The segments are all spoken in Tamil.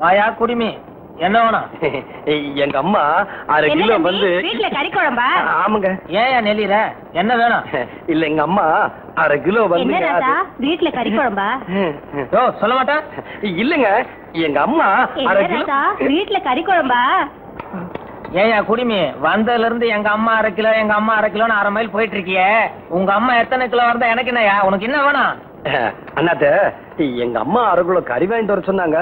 வாயா குடிமி, என்ன வேணும்? எங்க அம்மா 1/2 கிலோ வந்து வீட்டுல கறி குழம்பா? ஆமாங்க. ஏன் நெல்லிற, என்ன வேணும்? இல்ல எங்க அம்மா 1/2 கிலோ வந்து வீட்டுல கறி குழம்பா? சொல்ல மாட்டேன். இல்லங்க எங்க அம்மா 1/2 கிலோ வீட்டுல கறி குழம்பா? ஏயா குடிமி, வந்ததுல இருந்து எங்க அம்மா 1/2 கிலோ எங்க அம்மா 1/2 கிலோன்னு 1/2 மைல் போயிட்டு இருக்கியே. உங்க அம்மா எத்தனை கிலோ இருந்தா எனக்கு என்னயா? உனக்கு என்ன வேணும்? அண்ணாத்த எங்க அம்மா 1/2 கிலோ கறி வாங்கிட்டு வர சொன்னாங்க.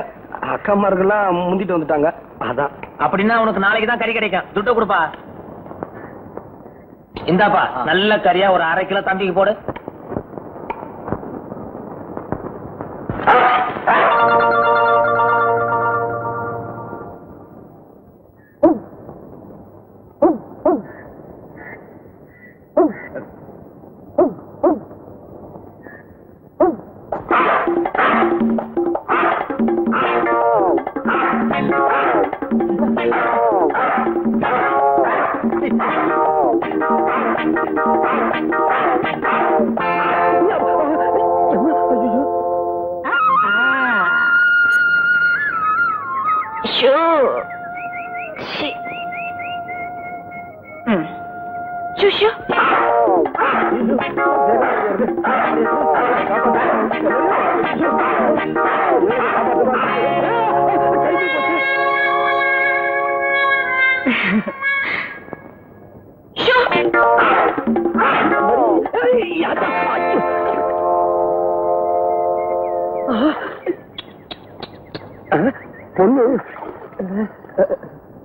அக்காமார்கள்லாம் முந்திட்டு வந்துட்டாங்க. அதான். அப்படின்னா உனக்கு நாளைக்கு தான் கறி கிடைக்கும். துட்டு கொடுப்பா. இந்தாப்பா நல்ல கறியா ஒரு 1/2 கிலோ தம்பிக்கு போடு.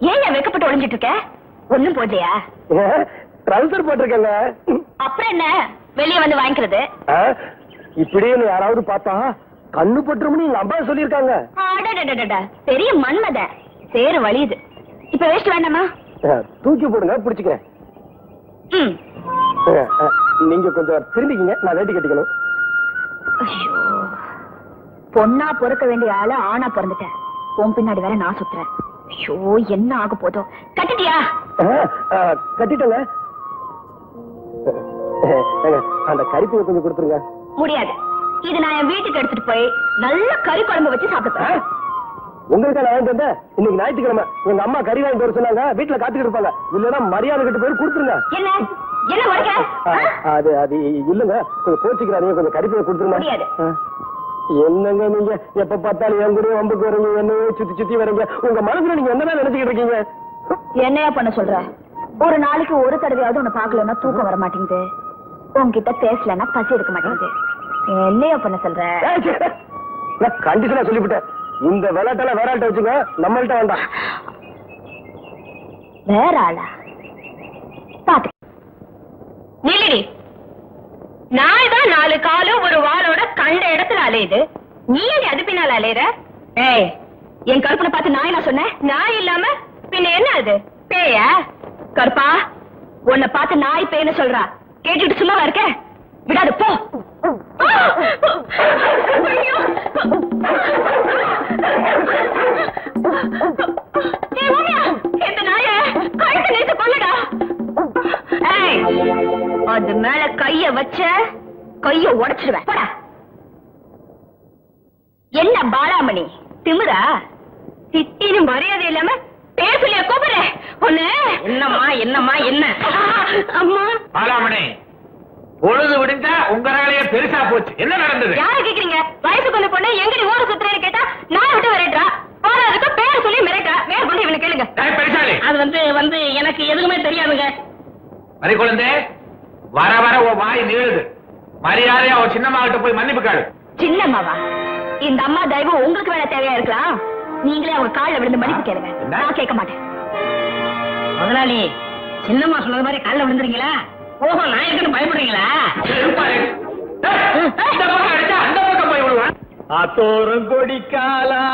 ஏன் வெக்கப்பட்டு ஒளிஞ்சிட்டு இருக்க? ஒண்ணும் போதையா? ட்ரவுசர் போட்டிருக்கேங்க. அப்புறம் என்ன வெளியே வந்து வாங்கிக்கிறது? இப்படின்னு யாராவது பார்த்தா கண்ணு பட்டுரும்னு எங்க அம்மா சொல்லிருக்காங்க. பெரிய மன்மத சேரு வலியுது. இப்ப வேஸ்ட் வேண்டாமா? தூக்கி போடுங்க, பிடிச்சுக்கிறேன். நீங்க கொஞ்சம் திரும்பிக்கிங்க, நான் வேட்டி கட்டிக்கணும். பொண்ணா பொறுக்க வேண்டிய ஆளு ஆணா பிறந்துட்டேன். உன் பின்னாடி வேற நான் சுத்துறேன். ஐயோ என்ன ஆக போதோ. கட்டிட்டியா? கட்டிட்டேங்க. அந்த கறிப்பையை கொஞ்சம் கொடுத்துருங்க. முடியாது. இது நான் என் வீட்டுக்கு எடுத்துட்டு போய் நல்ல கறி குழம்பு வச்சு சாப்பிட்டுப்பேன். உங்களுக்கு நான் வாங்கிட்டு வந்தேன். இன்னைக்கு ஞாயிற்றுக்கிழமை எங்க அம்மா கறி வாங்கிட்டு வர சொன்னாங்க. வீட்டுல காத்துக்கிட்டு இருப்பாங்க. இல்லன்னா மரியாதை கிட்ட போய் கொடுத்துருங்க. என்ன என்ன உடைக்க? அது அது இல்லங்க, கொஞ்சம் கோச்சிக்கிறாங்க. கொஞ்சம் கறிப்பையை கொடுத்துருங்க. முடியாது. என்னங்க நீங்க எப்ப பார்த்தாலும் என் கூட வம்புக்கு வரீங்க, என்னவே சுத்தி சுத்தி வரீங்க. உங்க மனசுல நீங்க என்னதான் நினைச்சுக்கிட்டு இருக்கீங்க? என்னையா பண்ண சொல்ற? ஒரு நாளைக்கு ஒரு தடவையாவது உன்னை பாக்கலன்னா தூக்கம் வர மாட்டேங்குது. உன்கிட்ட பேசலன்னா பசி எடுக்க மாட்டேங்குது. என்னையா பண்ண சொல்ற? நான் கண்டிஷனா சொல்லிவிட்டேன். இந்த விளையாட்டெல்லாம் வேற ஆள்கிட்ட வச்சுங்க, நம்மள்ட்ட வேண்டாம். வேற ஆளா? பாத்து நில்லடி. நான் தான் 4 காலும் ஒரு வாளோட கண்ட இடத்துல அலையுது. நீ அது பின்னால அலையுற? ஏய், என் கருப்பனை பார்த்து நான் என்ன சொன்னேன்? நான் இல்லாம பின்ன என்ன அது? பேயா? கருப்பா, உன்னை பார்த்து நாய் பேன்னு சொல்றா. கேட்டுட்டு சும்மா இருக்க? விடாது போ. இந்த நாய கழுத்து நேத்து கொள்ளுடா. அது மேல கைய வச்ச கைய உடைச்சிடுவேன். போடா. என்ன பாலாமணி திமிரா? திட்டின்னு மரியாதை இல்லாம பேர் சொல்லிய கூப்பிடுற ஒண்ணு. என்னம்மா என்னம்மா என்ன? அம்மா பாலாமணி, பொழுது விடுந்தா உங்க வேலைய பெருசா போச்சு. என்ன நடந்தது? யார கேக்குறீங்க? வயசு கொண்டு பொண்ணு எங்கடி ஊரு சுத்துறேன்னு கேட்டா நான் விட்டு வரேன்றா. போறதுக்கு பேர் சொல்லி மிரட்டா. பேர் கொண்டு இவனை கேளுங்க. பெருசாலி, அது வந்து எனக்கு எதுவுமே தெரியாதுங்க. மறி குழந்தை, வர வர உன் வாய் நீளுது. மரியாதையா ஒரு சின்னம்மா கிட்ட போய் மன்னிப்பு கேளு. சின்னம்மாவா? இந்த அம்மா தயவு உங்களுக்கு வேலை தேவையா இருக்கலாம். நீங்களே அவங்க காலில் விழுந்து மன்னிப்பு கேளுங்க. நான் கேட்க மாட்டேன். முதலாளி, சின்னம்மா சொன்னது மாதிரி காலில் விழுந்துறீங்களா? ஓஹோ, நான் இருக்குன்னு பயப்படுறீங்களா? அந்த பக்கம் போய் விடுவான். ஆத்தோரம் கொடிக்காலா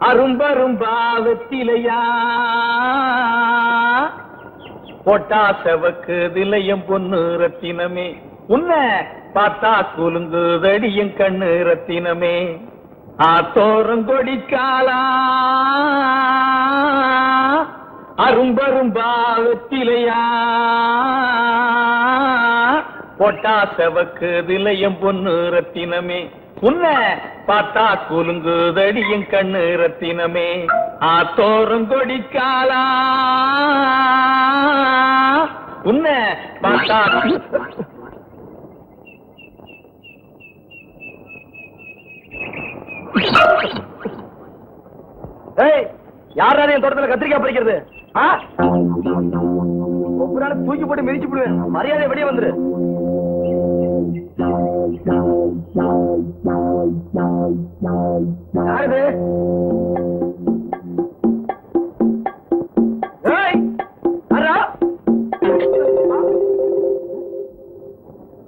அரும்பரும்பா வெத்திலையா பொட்டாசவக்கு திலையம் பொண்ணு ரத்தினமே உன்ன பார்த்தா குலுங்குதடியும் கண்ணு ரத்தினமே ஆத்தோரம் கொடிக்காலா அரும்பரும்பா வெத்திலையா பொட்டாசவக்கு திலையம் பொண்ணு ரத்தினமே உன்னை பார்த்தா குலுங்குதடி என் கண்ணு ரத்தினமே ஆத்தோரம் கொடிக்காலா உன்னை பார்த்தா யாராவது என் தோட்டத்துல கத்திரிக்காய் பறிக்கிறது ஒவ்வொரு நாள் தூக்கி போட்டு மிதிச்சு விடுவேன். மரியாதை வெளியே வந்துரு. யாரு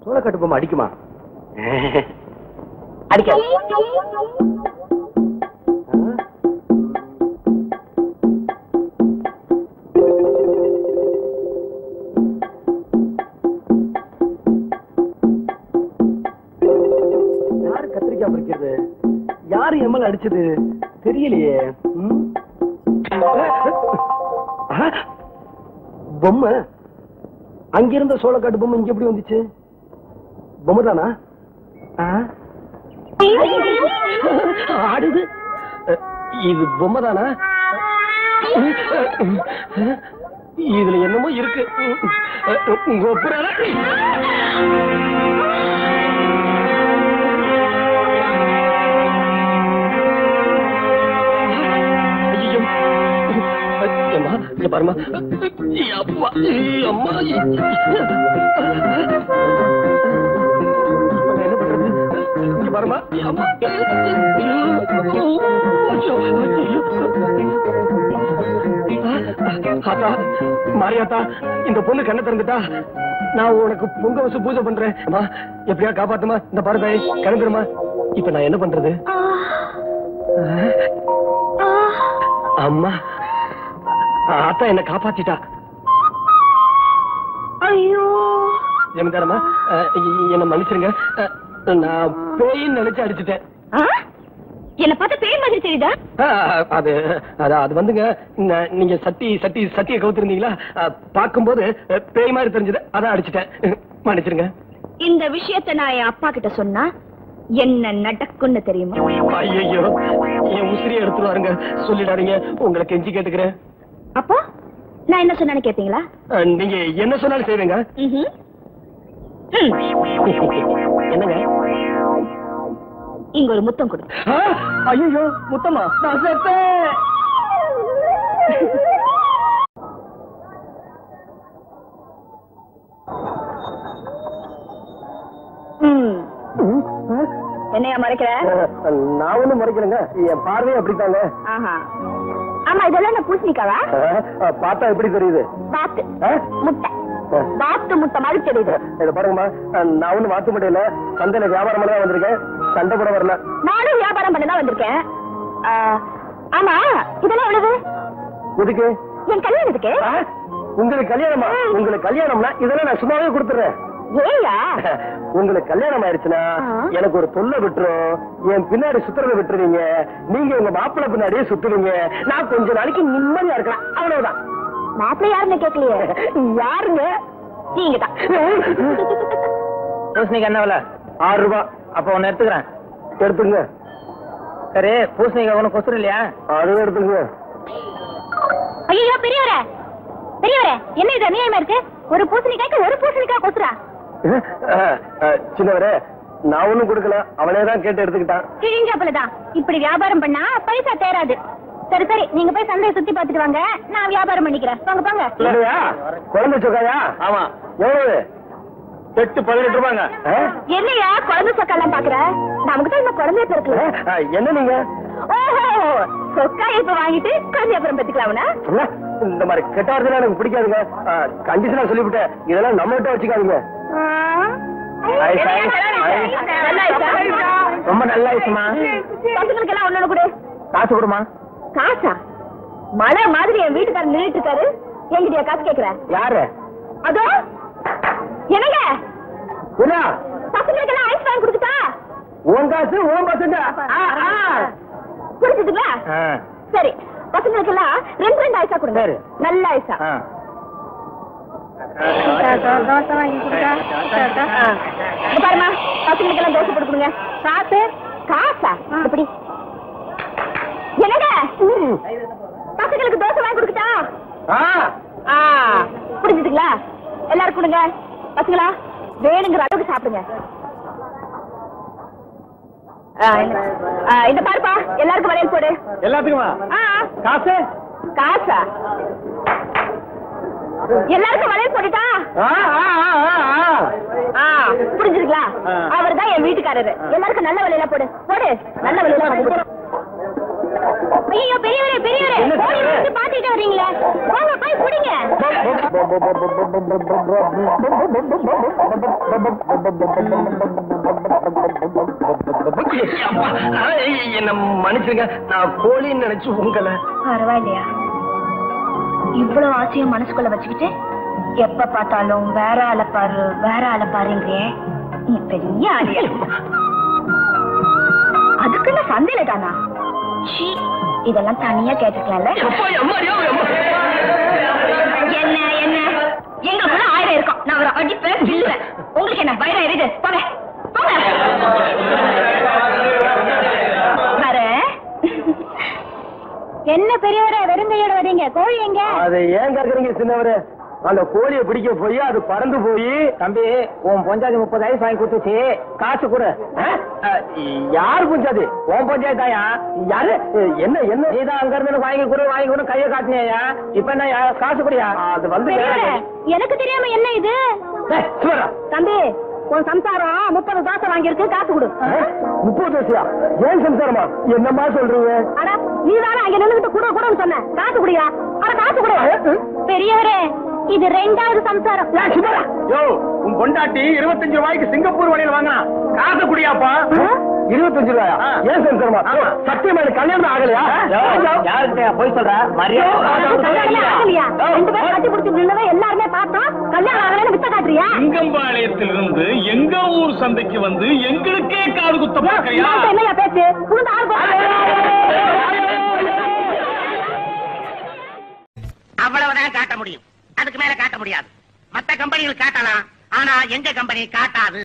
சோளக்காட்டு பொம்மை அடிக்குமா? அடிக்க யாரு எம்எல் அடிச்சது தெரியலையே. பொம்மை அங்கிருந்த சோளக்காட்டு பொம்மை இங்க எப்படி வந்துச்சு? பொம்மை தானா? ஆடுது. இது பொம்மை தானா? இதுல என்னமோ இருக்கு. பாருமா அப்பா அம்மா என்ன பண்றது? பாருமா ஆத்தா மாரியாத்தா இந்த பொண்ணு கண்ணை திறந்துட்டா. நான் உனக்கு பொங்க வச்சு பூஜை பண்றேன். அம்மா எப்படியா காப்பாத்துமா. இந்த பாரு தாய் கிளம்பிடுமா. இப்ப நான் என்ன பண்றது? அம்மா ஆத்தா என்ன காப்பாத்திட்டா. ஐயோ ஜமீன்தாரம்மா என்ன மன்னிச்சிருங்க. நான் பேயின்னு நினைச்சு அடிச்சுட்டேன். என்ன பார்த்தா பேய் மாதிரி தெரியுதா? அது அது வந்துங்க நீங்க சட்டியை கவுத்திருந்தீங்களா பார்க்கும்போது பேய் மாதிரி தெரிஞ்சது. அதான் அடிச்சுட்டேன். மன்னிச்சிருங்க. இந்த விஷயத்தை நான் என் அப்பா கிட்ட சொன்னா என்ன நடக்கும்னு தெரியுமா? ஐயோ என் உசிரியை எடுத்துருவாருங்க. சொல்லிடாதீங்க. உங்களை கெஞ்சி கேட்டுக்கிறேன். அப்போ நான் என்ன சொன்னு கேப்பீங்களா? நீங்க என்ன சொன்னாலும் செய்வீங்க. என்னங்க? இங்க ஒரு முத்தம் கொடு. ஐயோ முத்தமா? நான் செத்தேன். என்னையா மறைக்கிற? நான் ஒண்ணும் மறைக்கிறேங்க. என் பார்வையே அப்படித்தாங்க. ஆமா இதெல்லாம் என்ன பூசணிக்காவா? பார்த்தா எப்படி தெரியுது? பாத்து முட்டை பாத்து முட்டை மாதிரி தெரியுது. இத பாருங்கம்மா நான் ஒண்ணும் மாத்து முடியல. சந்தையில வியாபாரம் பண்ண வந்திருக்கேன். சண்டை போட வரல. நானும் வியாபாரம் பண்ணதான் வந்திருக்கேன். ஆமா இதெல்லாம் எவ்வளவு? எதுக்கு? என் கல்யாணத்துக்கு. உங்களுக்கு கல்யாணமா? உங்களுக்கு கல்யாணம்னா இதெல்லாம் நான் சும்மாவே கொடுத்துறேன். ஏயா உங்களுக்கு கல்யாணம் ஆயிடுச்சுன்னா எனக்கு ஒரு தொல்லை விட்டுரும். என் பின்னாடி சுத்துறதை விட்டுருவீங்க. நீங்க உங்க மாப்பிள்ளை பின்னாடியே சுத்துவீங்க. நான் கொஞ்ச நாளைக்கு நிம்மதியா இருக்கலாம். அவ்வளவுதான். மாப்பிள்ளை யாருன்னு கேட்கலையே. யாருங்க? நீங்க தான். பூசணிக்கு என்ன விலை? 6 ரூபாய். அப்ப ஒன்னு எடுத்துக்கிறேன். எடுத்துங்க. சரி பூசணிக்கு ஒண்ணு கொசுறு இல்லையா? அதுவும் எடுத்துங்க. ஐயோ பெரியவரே பெரியவரே என்ன இது அநியாயமா இருக்கு? ஒரு பூசணிக்காய்க்கு ஒரு பூசணிக்காய் கொசுரா? சின்னவரே நான் ஒண்ணும் கொடுக்கல. அவனேதான் கேட்டு எடுத்துக்கிட்டான். கிழிஞ்சப்பலதான். இப்படி வியாபாரம் பண்ணா பைசா தேராது. சரி சரி நீங்க போய் சந்தையை சுத்தி பாத்துட்டு வாங்க. நான் வியாபாரம் பண்ணிக்கிறேன். வாங்க போங்க. குழந்தை சொக்காயா? ஆமா. எவ்வளவு? 8-18 ரூபாங்க. என்னையா குழந்தை சொக்கா எல்லாம் பாக்குற? நமக்கு தான் இந்த குழந்தைய பிறகு. என்ன நீங்க? ஓஹோ சொக்கா இப்ப வாங்கிட்டு குழந்தை அப்புறம் பெற்றுக்கலாம்னா? இந்த மாதிரி கெட்டார்தான் எனக்கு பிடிக்காதுங்க. கண்டிஷனா சொல்லிவிட்டேன். இதெல்லாம் நம்ம கிட்ட வச்சுக்காதீங்க. ரொம்ப நல்ல ஐஸ்மா. பசங்களுக்கு எல்லாம் ஒண்ணு கொடு. காசு கொடுமா. காசா? மழை மாதிரி என் வீட்டுக்காரர் நின்றுட்டு இருக்காரு. எங்கிட்டயா காசு கேக்குற? யாரு? அதோ என்னங்க பசங்களுக்கு எல்லாம் ஐஸ் வாங்கி கொடுத்துட்டா? உன் காசு உன் பசங்க குடிச்சிட்டுங்களா? சரி பசங்களுக்கு எல்லாம் 2 ஐஸா கொடுங்க. நல்ல ஐஸா. பாருமா பசங்களுக்கு எல்லாம் தோசை போட்டு கொடுங்க. காசு காசா இப்படி என்னங்க பசங்களுக்கு தோசை வாங்கி கொடுக்கட்டா புரிஞ்சுதுங்களா எல்லாரும் கொடுங்க பசங்களா வேணுங்கிற அளவுக்கு சாப்பிடுங்க இந்த பாருப்பா எல்லாருக்கும் வளையல் போடு எல்லாத்துக்குமா காசு காசா எல்லாருக்கும் வளையல் போட்டுட்டா புரிஞ்சுதுங்களா அவர் தான் என் வீட்டுக்காரரு எல்லாருக்கும் நல்ல வளையல போடு போடு நல்ல வளையல ஐயோ பெரியவரே பெரியவரே பாத்துட்டு வர்றீங்களே போங்க போய் குடிங்க என்ன மன்னிச்சுங்க நான் கோழின்னு நினைச்சு உங்களை பரவாயில்லையா இவ்வளவு ஆசையும் மனசுக்குள்ள வச்சுக்கிட்டு எப்ப பார்த்தாலும் வேற ஆளை பாருங்க நீ பெரிய ஆளியா அதுக்குன்னு சந்தையில தானா இதெல்லாம் தனியா கேட்டுக்கலாம்ல என்ன என்ன எங்களுக்குள்ள 1000 இருக்கும் நான் ஒரு அடிப்பேன் வில்லுவேன் உங்களுக்கு என்ன பயம் இருக்கு போங்க போங்க என்ன பெரியவரே வெறுங்கையோட வரீங்க கோழி எங்க அதை ஏன் கேக்குறீங்க சின்னவரே அந்த கோழியை பிடிக்க போய் அது பறந்து போய் தம்பி உன் பஞ்சாயத்து 30,000 வாங்கி கொடுத்துச்சு காசு கொடு. யாரு பஞ்சாயத்து உன் பஞ்சாயத்தாயா யாரு என்ன என்ன நீதான் அங்க இருந்து வாங்கி கொடு கையை காட்டினியா இப்ப என்ன காசு குடியா அது வந்து எனக்கு தெரியாம என்ன இது தம்பி உன் சம்சாரம் 30 தோசை வாங்கியிருக்கு காசு கொடு 30 தோசையா ஏன் சம்சாரமா என்னமா சொல்றீங்க அட நீ தானே அங்க நின்னுகிட்டு கூட கூடன்னு சொன்ன காசு குடியா அட காசு கொடு பெரியவரே இது 2வது சம்சாரம் யோ உன் பொண்டாட்டி 25 ரூபாய்க்கு சிங்கப்பூர் வளையல் வாங்கினா காசு குடியாப்பா 25 ரூபாயா ஏன் சம்சாரமா சத்தியமா எனக்கு கல்யாணம் ஆகலையா யாருக்கிட்ட போய் சொல்ற ஆகலையா 2 பேரும் கட்டி பிடிச்சி நின்னதை எல்லாருமே பார்த்தோம் கல்யாணம் ஆகலைன்னு வித்த காட்டுறியா சிங்கம்பாளையத்திலிருந்து எங்க ஊர் சந்தைக்கு வந்து எங்களுக்கே காது குத்த பார்க்கறியா என்னையா பேச்சு உங்க அவ்வளவுதான் காட்ட முடியும் அதுக்கு மேல காட்ட முடியாது மத்த கம்பெனிகள் காட்டலாம் ஆனா எங்க கம்பெனி காட்டாது